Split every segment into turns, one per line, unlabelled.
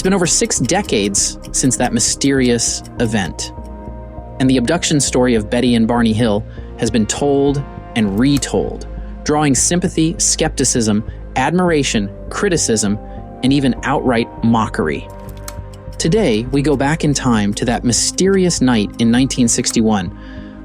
It's been over 6 decades since that mysterious event, and the abduction story of Betty and Barney Hill has been told and retold, drawing sympathy, skepticism, admiration, criticism, and even outright mockery. Today, we go back in time to that mysterious night in 1961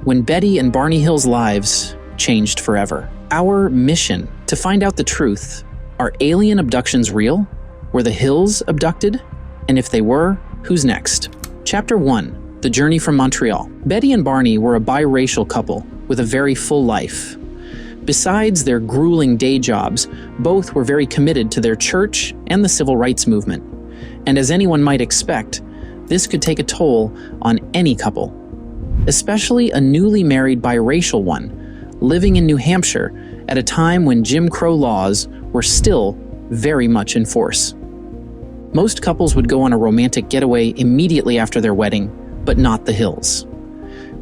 when Betty and Barney Hill's lives changed forever. Our mission to find out the truth: are alien abductions real? Were the Hills abducted? And if they were, who's next? Chapter 1. The Journey from Montreal. Betty and Barney were a biracial couple with a very full life. Besides their grueling day jobs, both were very committed to their church and the civil rights movement. And as anyone might expect, this could take a toll on any couple, especially a newly married biracial one, living in New Hampshire at a time when Jim Crow laws were still very much in force. Most couples would go on a romantic getaway immediately after their wedding, but not the Hills.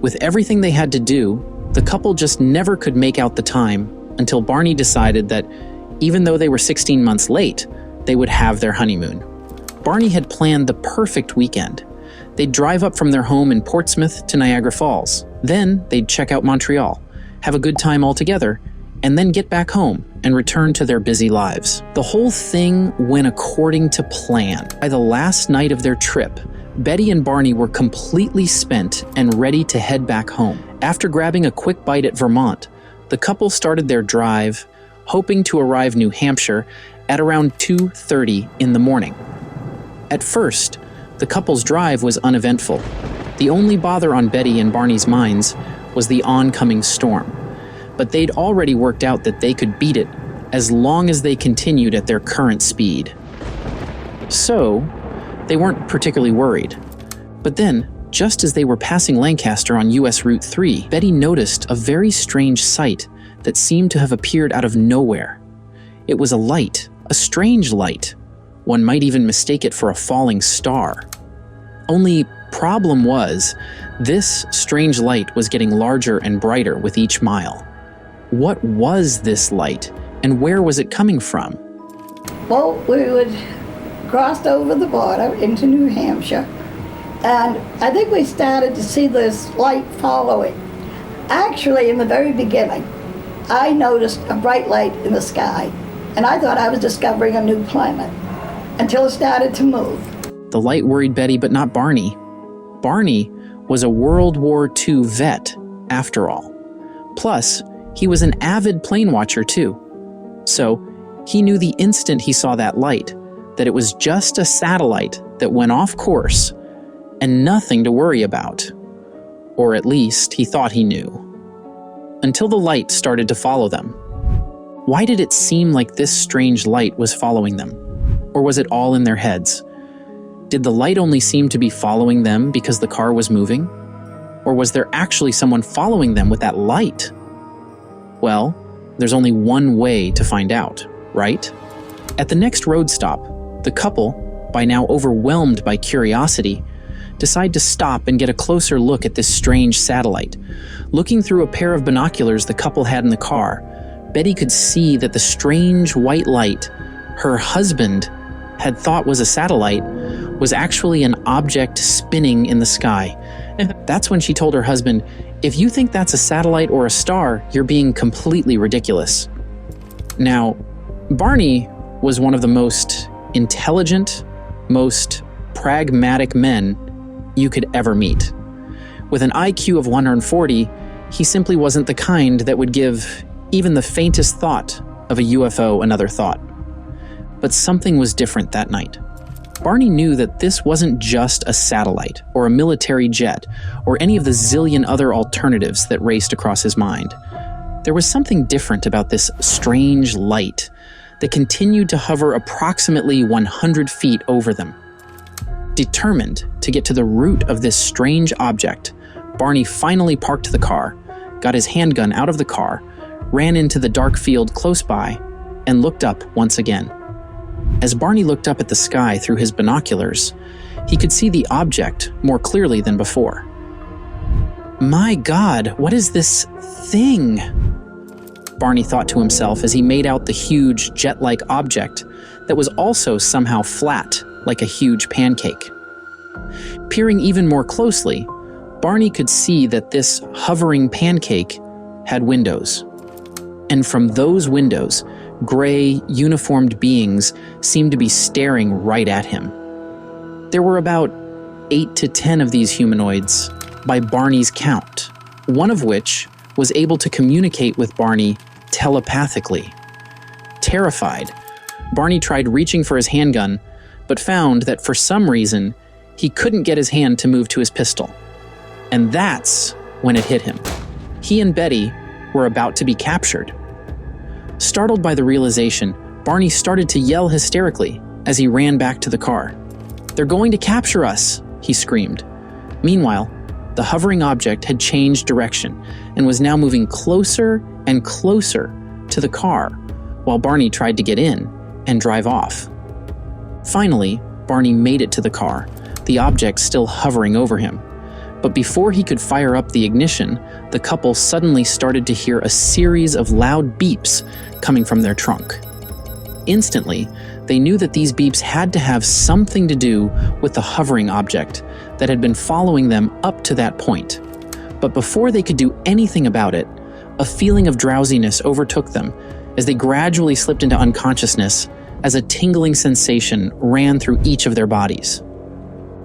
With everything they had to do, the couple just never could make out the time until Barney decided that even though they were 16 months late, they would have their honeymoon. Barney had planned the perfect weekend. They'd drive up from their home in Portsmouth to Niagara Falls. Then they'd check out Montreal, have a good time all together, and then get back home and return to their busy lives. The whole thing went according to plan. By the last night of their trip, Betty and Barney were completely spent and ready to head back home. After grabbing a quick bite at Vermont, the couple started their drive, hoping to arrive New Hampshire at around 2:30 in the morning. At first, the couple's drive was uneventful. The only bother on Betty and Barney's minds was the oncoming storm. But they'd already worked out that they could beat it as long as they continued at their current speed. So, they weren't particularly worried. But then, just as they were passing Lancaster on US Route 3, Betty noticed a very strange sight that seemed to have appeared out of nowhere. It was a light, a strange light. One might even mistake it for a falling star. Only problem was, this strange light was getting larger and brighter with each mile. What was this light, and where was it coming from?
Well, we would cross over the border into New Hampshire, and I think we started to see this light following. Actually, in the very beginning, I noticed a bright light in the sky, and I thought I was discovering a new planet, until it started to move.
The light worried Betty, but not Barney. Barney was a World War II vet, after all. Plus, he was an avid plane watcher too. So, he knew the instant he saw that light that it was just a satellite that went off course and nothing to worry about. Or at least he thought he knew. Until the light started to follow them. Why did it seem like this strange light was following them? Or was it all in their heads? Did the light only seem to be following them because the car was moving? Or was there actually someone following them with that light? Well, there's only one way to find out, right? At the next road stop, the couple, by now overwhelmed by curiosity, decide to stop and get a closer look at this strange satellite. Looking through a pair of binoculars the couple had in the car, Betty could see that the strange white light her husband had thought was a satellite was actually an object spinning in the sky. And that's when she told her husband, "If you think that's a satellite or a star, you're being completely ridiculous." Now, Barney was one of the most intelligent, most pragmatic men you could ever meet. With an IQ of 140, he simply wasn't the kind that would give even the faintest thought of a UFO another thought. But something was different that night. Barney knew that this wasn't just a satellite, or a military jet, or any of the zillion other alternatives that raced across his mind. There was something different about this strange light that continued to hover approximately 100 feet over them. Determined to get to the root of this strange object, Barney finally parked the car, got his handgun out of the car, ran into the dark field close by, and looked up once again. As Barney looked up at the sky through his binoculars, he could see the object more clearly than before. "My God, what is this thing?" Barney thought to himself as he made out the huge jet-like object that was also somehow flat like a huge pancake. Peering even more closely, Barney could see that this hovering pancake had windows. And from those windows, gray, uniformed beings seemed to be staring right at him. There were about 8 to 10 of these humanoids, by Barney's count, one of which was able to communicate with Barney telepathically. Terrified, Barney tried reaching for his handgun, but found that for some reason, he couldn't get his hand to move to his pistol. And that's when it hit him. He and Betty were about to be captured. Startled by the realization, Barney started to yell hysterically as he ran back to the car. "They're going to capture us," he screamed. Meanwhile, the hovering object had changed direction and was now moving closer and closer to the car, while Barney tried to get in and drive off. Finally, Barney made it to the car, the object still hovering over him. But before he could fire up the ignition, the couple suddenly started to hear a series of loud beeps coming from their trunk. Instantly, they knew that these beeps had to have something to do with the hovering object that had been following them up to that point. But before they could do anything about it, a feeling of drowsiness overtook them as they gradually slipped into unconsciousness as a tingling sensation ran through each of their bodies.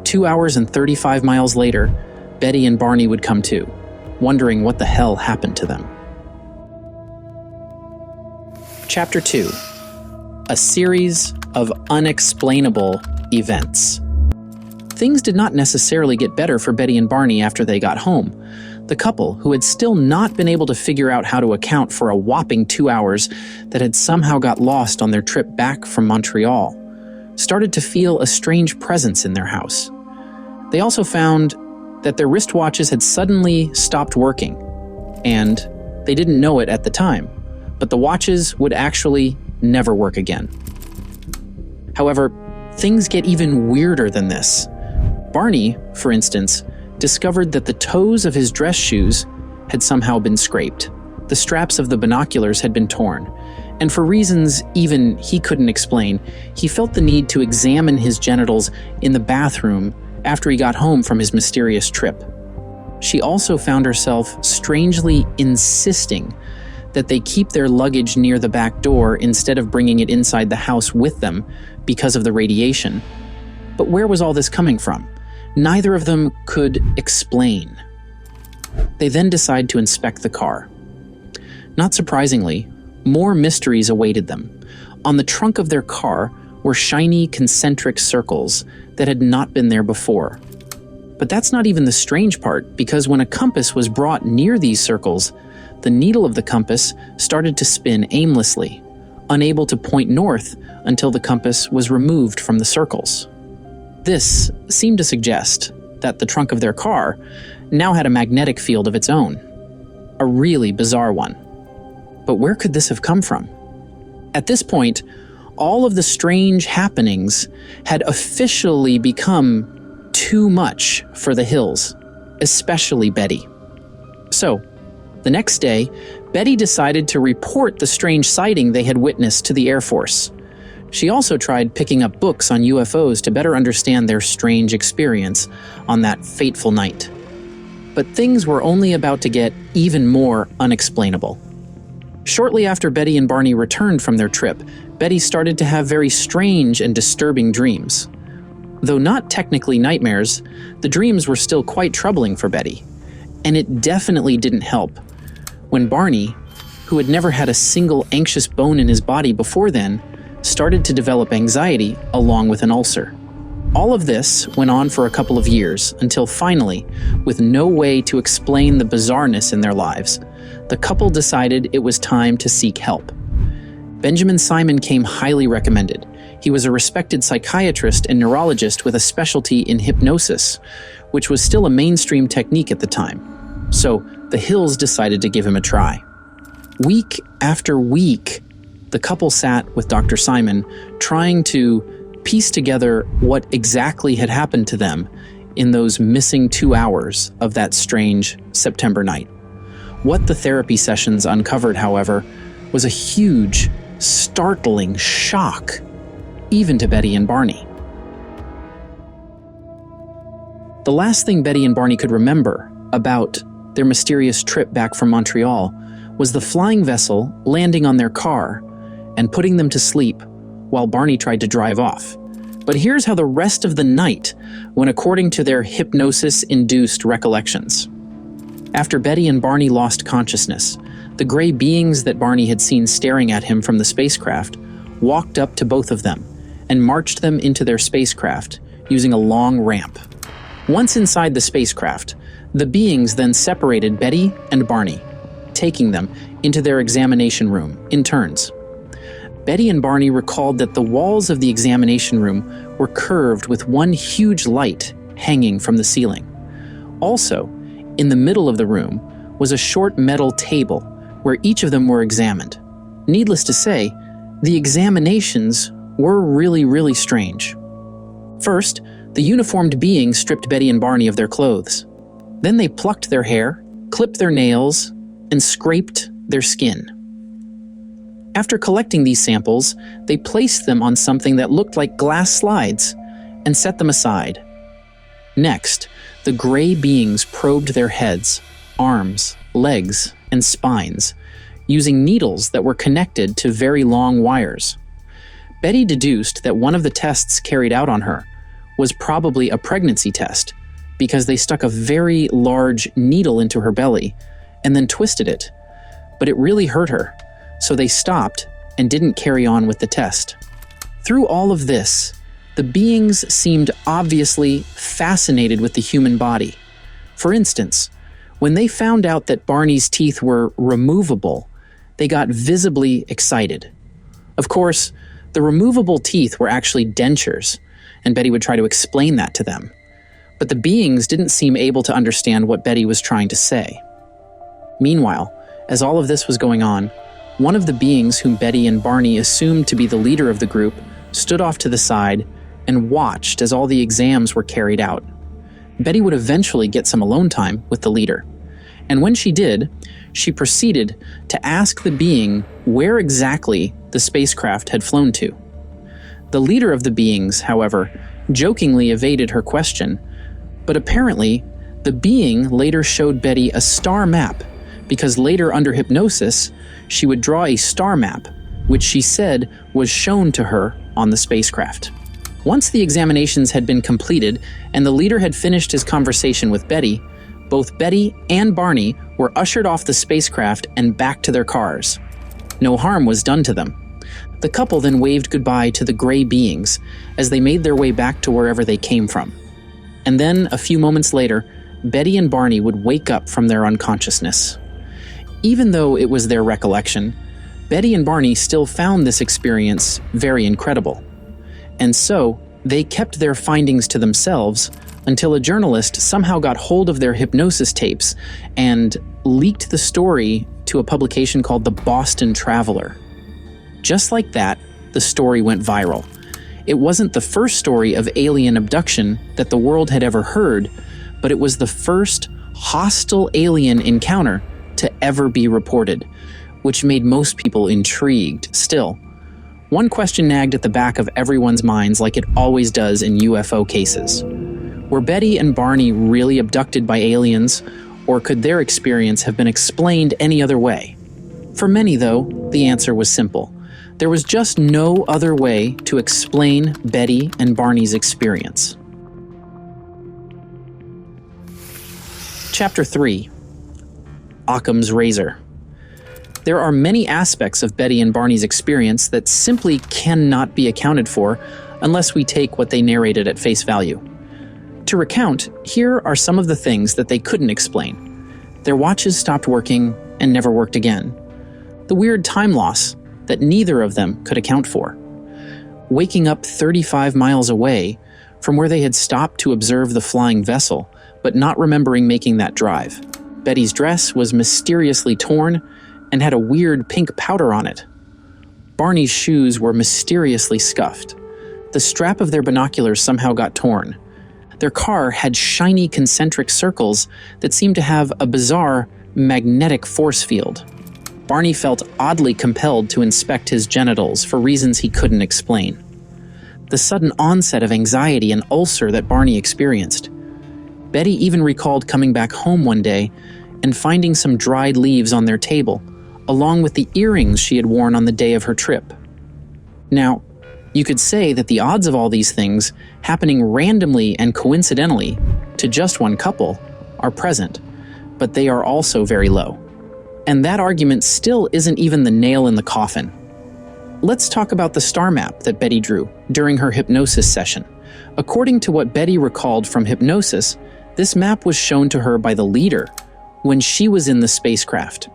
2 hours and 35 miles later, Betty and Barney would come to, wondering what the hell happened to them. Chapter 2. A series of unexplainable events. Things did not necessarily get better for Betty and Barney after they got home. The couple, who had still not been able to figure out how to account for a whopping 2 hours that had somehow got lost on their trip back from Montreal, started to feel a strange presence in their house. They also found that their wristwatches had suddenly stopped working, and they didn't know it at the time, but the watches would actually never work again. However, things get even weirder than this. Barney, for instance, discovered that the toes of his dress shoes had somehow been scraped. The straps of the binoculars had been torn, and for reasons even he couldn't explain, he felt the need to examine his genitals in the bathroom after he got home from his mysterious trip. She also found herself strangely insisting that they keep their luggage near the back door instead of bringing it inside the house with them because of the radiation. But where was all this coming from? Neither of them could explain. They then decide to inspect the car. Not surprisingly, more mysteries awaited them. On the trunk of their car were shiny concentric circles that had not been there before. But that's not even the strange part, because when a compass was brought near these circles, the needle of the compass started to spin aimlessly, unable to point north until the compass was removed from the circles. This seemed to suggest that the trunk of their car now had a magnetic field of its own. A really bizarre one. But where could this have come from? At this point, all of the strange happenings had officially become too much for the Hills, especially Betty. So, the next day, Betty decided to report the strange sighting they had witnessed to the Air Force. She also tried picking up books on UFOs to better understand their strange experience on that fateful night. But things were only about to get even more unexplainable. Shortly after Betty and Barney returned from their trip, Betty started to have very strange and disturbing dreams. Though not technically nightmares, the dreams were still quite troubling for Betty. And it definitely didn't help when Barney, who had never had a single anxious bone in his body before then, started to develop anxiety along with an ulcer. All of this went on for a couple of years until finally, with no way to explain the bizarreness in their lives, the couple decided it was time to seek help. Benjamin Simon came highly recommended. He was a respected psychiatrist and neurologist with a specialty in hypnosis, which was still a mainstream technique at the time. So the Hills decided to give him a try. Week after week, the couple sat with Dr. Simon trying to piece together what exactly had happened to them in those missing 2 hours of that strange September night. What the therapy sessions uncovered, however, was a huge, startling shock, even to Betty and Barney. The last thing Betty and Barney could remember about their mysterious trip back from Montreal was the flying vessel landing on their car and putting them to sleep while Barney tried to drive off. But here's how the rest of the night went according to their hypnosis-induced recollections. After Betty and Barney lost consciousness, the gray beings that Barney had seen staring at him from the spacecraft walked up to both of them and marched them into their spacecraft using a long ramp. Once inside the spacecraft, the beings then separated Betty and Barney, taking them into their examination room in turns. Betty and Barney recalled that the walls of the examination room were curved with one huge light hanging from the ceiling. Also, in the middle of the room was a short metal table where each of them were examined. Needless to say, the examinations were really strange. First, the uniformed beings stripped Betty and Barney of their clothes. Then they plucked their hair, clipped their nails, and scraped their skin. After collecting these samples, they placed them on something that looked like glass slides and set them aside. Next, the gray beings probed their heads, arms, legs, and spines, using needles that were connected to very long wires. Betty deduced that one of the tests carried out on her was probably a pregnancy test, because they stuck a very large needle into her belly and then twisted it. But it really hurt her, so they stopped and didn't carry on with the test. Through all of this, the beings seemed obviously fascinated with the human body. For instance, when they found out that Barney's teeth were removable, they got visibly excited. Of course, the removable teeth were actually dentures, and Betty would try to explain that to them. But the beings didn't seem able to understand what Betty was trying to say. Meanwhile, as all of this was going on, one of the beings whom Betty and Barney assumed to be the leader of the group stood off to the side and watched as all the exams were carried out. Betty would eventually get some alone time with the leader. And when she did, she proceeded to ask the being where exactly the spacecraft had flown to. The leader of the beings, however, jokingly evaded her question, but apparently the being later showed Betty a star map, because later under hypnosis, she would draw a star map, which she said was shown to her on the spacecraft. Once the examinations had been completed and the leader had finished his conversation with Betty, both Betty and Barney were ushered off the spacecraft and back to their cars. No harm was done to them. The couple then waved goodbye to the gray beings as they made their way back to wherever they came from. And then, a few moments later, Betty and Barney would wake up from their unconsciousness. Even though it was their recollection, Betty and Barney still found this experience very incredible. And so, they kept their findings to themselves until a journalist somehow got hold of their hypnosis tapes and leaked the story to a publication called the Boston Traveler. Just like that, the story went viral. It wasn't the first story of alien abduction that the world had ever heard, but it was the first hostile alien encounter to ever be reported, which made most people intrigued. Still, one question nagged at the back of everyone's minds like it always does in UFO cases. Were Betty and Barney really abducted by aliens, or could their experience have been explained any other way? For many, though, the answer was simple. There was just no other way to explain Betty and Barney's experience. Chapter 3. Aams Razor. There are many aspects of Betty and Barney's experience that simply cannot be accounted for unless we take what they narrated at face value. To recount, here are some of the things that they couldn't explain. Their watches stopped working and never worked again. The weird time loss that neither of them could account for. Waking up 35 miles away from where they had stopped to observe the flying vessel, but not remembering making that drive. Betty's dress was mysteriously torn and had a weird pink powder on it. Barney's shoes were mysteriously scuffed. The strap of their binoculars somehow got torn. Their car had shiny concentric circles that seemed to have a bizarre magnetic force field. Barney felt oddly compelled to inspect his genitals for reasons he couldn't explain. The sudden onset of anxiety and ulcer that Barney experienced. Betty even recalled coming back home one day and finding some dried leaves on their table, along with the earrings she had worn on the day of her trip. Now, you could say that the odds of all these things happening randomly and coincidentally to just one couple are present, but they are also very low. And that argument still isn't even the nail in the coffin. Let's talk about the star map that Betty drew during her hypnosis session. According to what Betty recalled from hypnosis, this map was shown to her by the leader when she was in the spacecraft.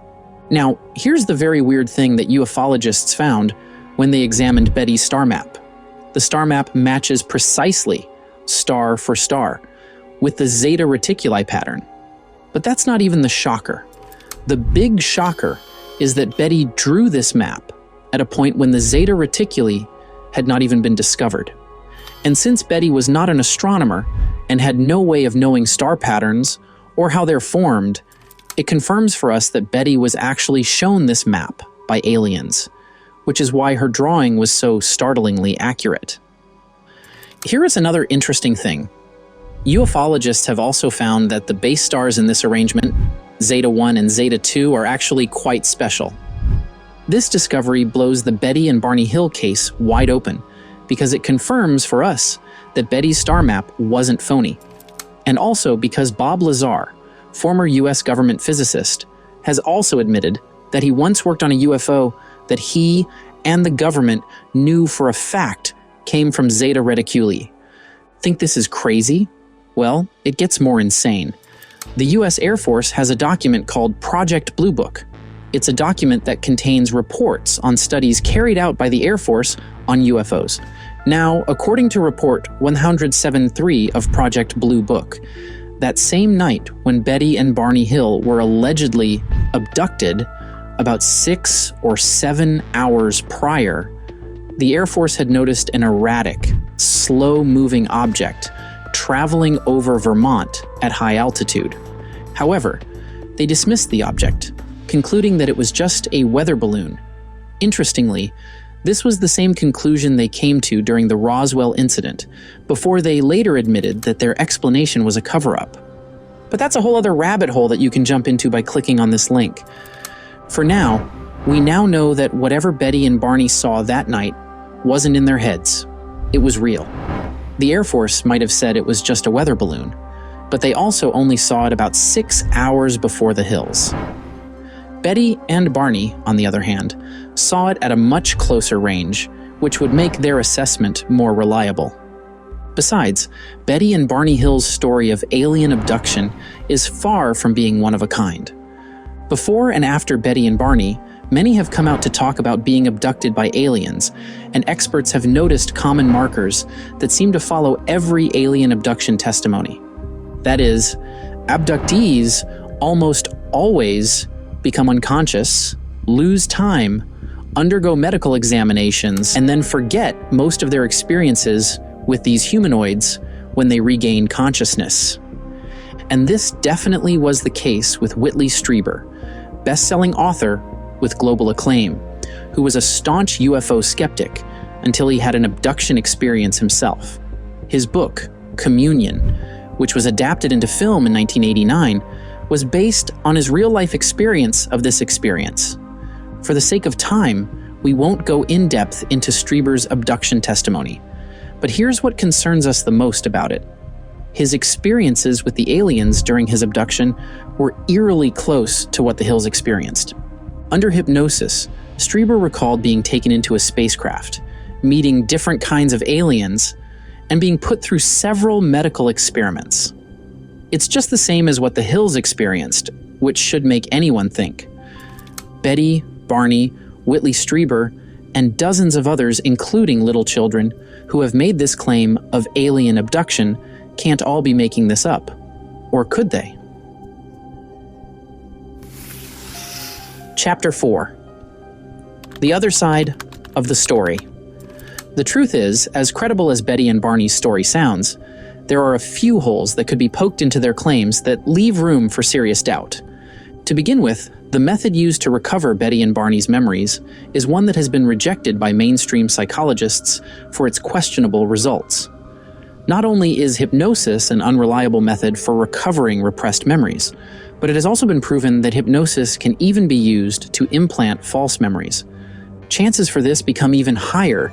Now, here's the very weird thing that ufologists found when they examined Betty's star map. The star map matches precisely, star for star, with the Zeta Reticuli pattern. But that's not even the shocker. The big shocker is that Betty drew this map at a point when the Zeta Reticuli had not even been discovered. And since Betty was not an astronomer and had no way of knowing star patterns or how they're formed, it confirms for us that Betty was actually shown this map by aliens, which is why her drawing was so startlingly accurate. Here is another interesting thing. Ufologists have also found that the base stars in this arrangement, Zeta 1 and Zeta 2, are actually quite special. This discovery blows the Betty and Barney Hill case wide open because it confirms for us that Betty's star map wasn't phony. And also because Bob Lazar, former US government physicist, has also admitted that he once worked on a UFO that he and the government knew for a fact came from Zeta Reticuli. Think this is crazy? Well, it gets more insane. The US Air Force has a document called Project Blue Book. It's a document that contains reports on studies carried out by the Air Force on UFOs. Now, according to report 107.3 of Project Blue Book, that same night when Betty and Barney Hill were allegedly abducted, about 6 or 7 hours prior, the Air Force had noticed an erratic, slow-moving object traveling over Vermont at high altitude. However, they dismissed the object, concluding that it was just a weather balloon. Interestingly, this was the same conclusion they came to during the Roswell incident, before they later admitted that their explanation was a cover-up. But that's a whole other rabbit hole that you can jump into by clicking on this link. For now, we now know that whatever Betty and Barney saw that night wasn't in their heads. It was real. The Air Force might have said it was just a weather balloon, but they also only saw it about 6 hours before the Hills. Betty and Barney, on the other hand, saw it at a much closer range, which would make their assessment more reliable. Besides, Betty and Barney Hill's story of alien abduction is far from being one of a kind. Before and after Betty and Barney, many have come out to talk about being abducted by aliens, and experts have noticed common markers that seem to follow every alien abduction testimony. That is, abductees almost always become unconscious, lose time, undergo medical examinations, and then forget most of their experiences with these humanoids when they regain consciousness. And this definitely was the case with Whitley Strieber, best-selling author with global acclaim, who was a staunch UFO skeptic until he had an abduction experience himself. His book, Communion, which was adapted into film in 1989, was based on his real-life experience of this experience. For the sake of time, we won't go in depth into Strieber's abduction testimony, but here's what concerns us the most about it. His experiences with the aliens during his abduction were eerily close to what the Hills experienced. Under hypnosis, Strieber recalled being taken into a spacecraft, meeting different kinds of aliens, and being put through several medical experiments. It's just the same as what the Hills experienced, which should make anyone think. Betty, Barney, Whitley Strieber, and dozens of others, including little children, who have made this claim of alien abduction, can't all be making this up. Or could they? Chapter 4. The Other Side of the Story. The truth is, as credible as Betty and Barney's story sounds, there are a few holes that could be poked into their claims that leave room for serious doubt. To begin with, the method used to recover Betty and Barney's memories is one that has been rejected by mainstream psychologists for its questionable results. Not only is hypnosis an unreliable method for recovering repressed memories, but it has also been proven that hypnosis can even be used to implant false memories. Chances for this become even higher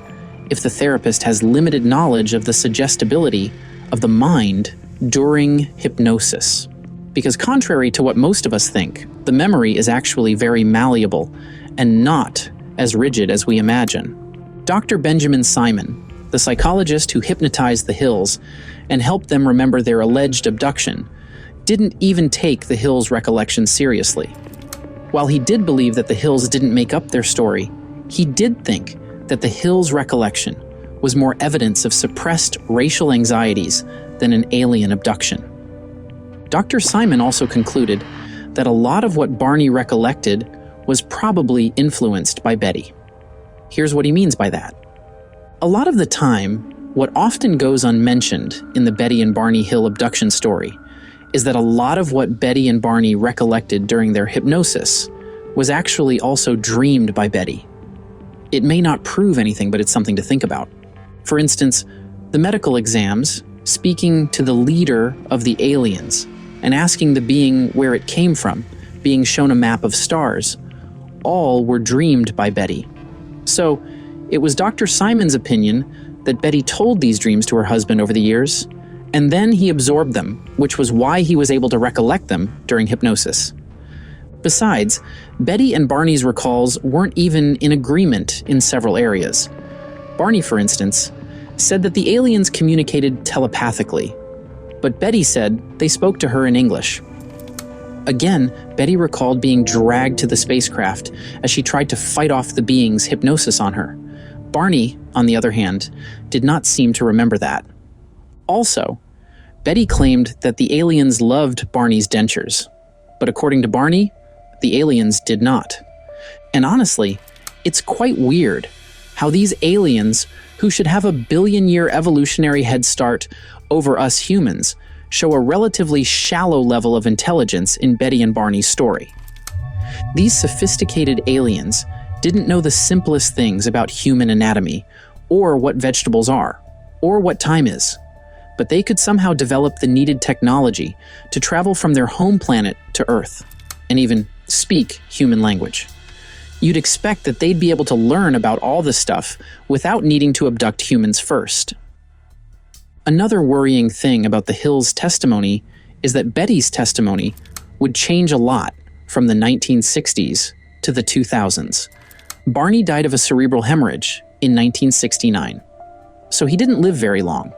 if the therapist has limited knowledge of the suggestibility of the mind during hypnosis. Because contrary to what most of us think, the memory is actually very malleable and not as rigid as we imagine. Dr. Benjamin Simon, the psychologist who hypnotized the Hills and helped them remember their alleged abduction, didn't even take the Hills' recollection seriously. While he did believe that the Hills didn't make up their story, he did think that the Hills' recollection was more evidence of suppressed racial anxieties than an alien abduction. Dr. Simon also concluded that a lot of what Barney recollected was probably influenced by Betty. Here's what he means by that. A lot of the time, what often goes unmentioned in the Betty and Barney Hill abduction story is that a lot of what Betty and Barney recollected during their hypnosis was actually also dreamed by Betty. It may not prove anything, but it's something to think about. For instance, the medical exams, speaking to the leader of the aliens and asking the being where it came from, being shown a map of stars, all were dreamed by Betty. So, it was Dr. Simon's opinion that Betty told these dreams to her husband over the years, and then he absorbed them, which was why he was able to recollect them during hypnosis. Besides, Betty and Barney's recalls weren't even in agreement in several areas. Barney, for instance, said that the aliens communicated telepathically, but Betty said they spoke to her in English. Again, Betty recalled being dragged to the spacecraft as she tried to fight off the being's hypnosis on her. Barney, on the other hand, did not seem to remember that. Also, Betty claimed that the aliens loved Barney's dentures, but according to Barney, the aliens did not. And honestly, it's quite weird how these aliens, who should have a billion-year evolutionary head start over us humans, show a relatively shallow level of intelligence in Betty and Barney's story. These sophisticated aliens didn't know the simplest things about human anatomy, or what vegetables are, or what time is, but they could somehow develop the needed technology to travel from their home planet to Earth, and even speak human language. You'd expect that they'd be able to learn about all this stuff without needing to abduct humans first. Another worrying thing about the Hills' testimony is that Betty's testimony would change a lot from the 1960s to the 2000s. Barney died of a cerebral hemorrhage in 1969, so he didn't live very long.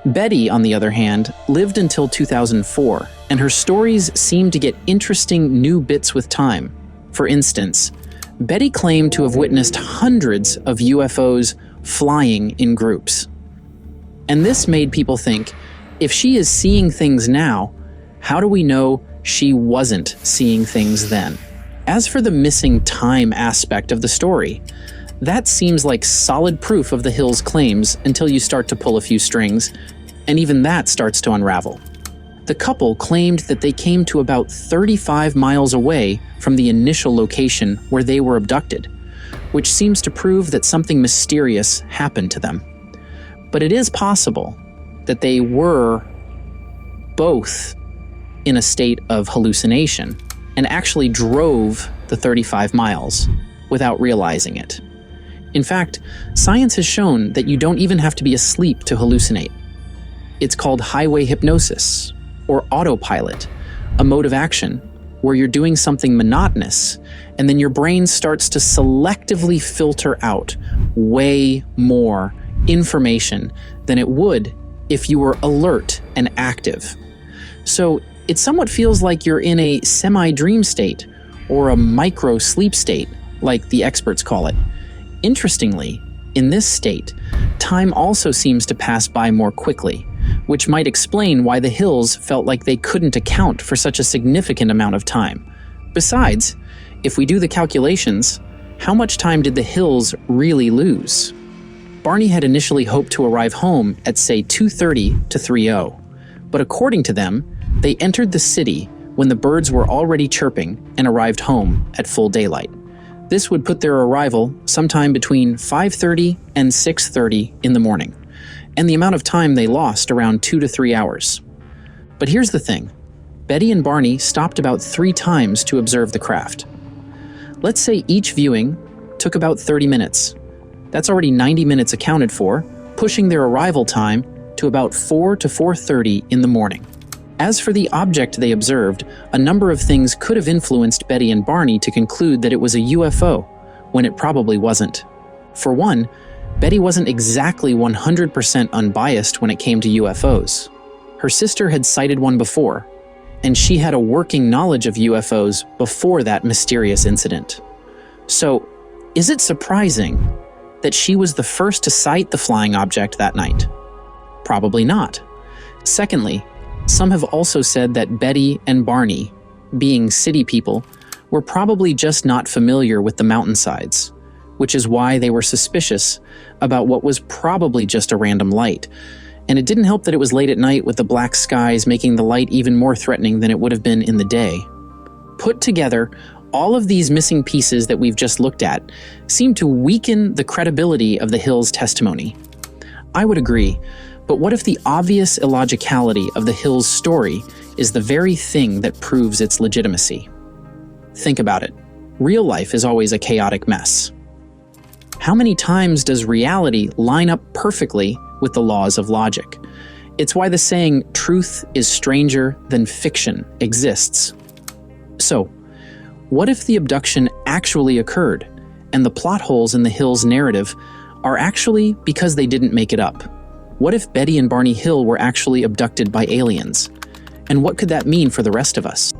Betty, on the other hand, lived until 2004, and her stories seem to get interesting new bits with time. For instance, Betty claimed to have witnessed hundreds of UFOs flying in groups. And this made people think, if she is seeing things now, how do we know she wasn't seeing things then? As for the missing time aspect of the story, that seems like solid proof of the Hills' claims until you start to pull a few strings, and even that starts to unravel. The couple claimed that they came to about 35 miles away from the initial location where they were abducted, which seems to prove that something mysterious happened to them. But it is possible that they were both in a state of hallucination and actually drove the 35 miles without realizing it. In fact, science has shown that you don't even have to be asleep to hallucinate. It's called highway hypnosis, or autopilot, a mode of action where you're doing something monotonous and then your brain starts to selectively filter out way more information than it would if you were alert and active. So it somewhat feels like you're in a semi-dream state, or a micro-sleep state, like the experts call it. Interestingly, in this state, time also seems to pass by more quickly, which might explain why the Hills felt like they couldn't account for such a significant amount of time. Besides, if we do the calculations, how much time did the Hills really lose? Barney had initially hoped to arrive home at, say, 2:30 to 3:00, but according to them, they entered the city when the birds were already chirping and arrived home at full daylight. This would put their arrival sometime between 5:30 and 6:30 in the morning. and the amount of time they lost, around 2 to 3 hours. But here's the thing. Betty and Barney stopped about 3 times to observe the craft. Let's say each viewing took about 30 minutes. That's already 90 minutes accounted for, pushing their arrival time to about 4 to 4:30 in the morning. As for the object they observed, a number of things could have influenced Betty and Barney to conclude that it was a UFO, when it probably wasn't. For one, Betty wasn't exactly 100% unbiased when it came to UFOs. Her sister had sighted one before, and she had a working knowledge of UFOs before that mysterious incident. So, is it surprising that she was the first to sight the flying object that night? Probably not. Secondly, some have also said that Betty and Barney, being city people, were probably just not familiar with the mountainsides, which is why they were suspicious about what was probably just a random light. And it didn't help that it was late at night with the black skies making the light even more threatening than it would have been in the day. Put together, all of these missing pieces that we've just looked at seem to weaken the credibility of the Hills' testimony. I would agree, but what if the obvious illogicality of the Hills' story is the very thing that proves its legitimacy? Think about it. Real life is always a chaotic mess. How many times does reality line up perfectly with the laws of logic? It's why the saying, "truth is stranger than fiction," exists. So, what if the abduction actually occurred, and the plot holes in the Hills' narrative are actually because they didn't make it up? What if Betty and Barney Hill were actually abducted by aliens? And what could that mean for the rest of us?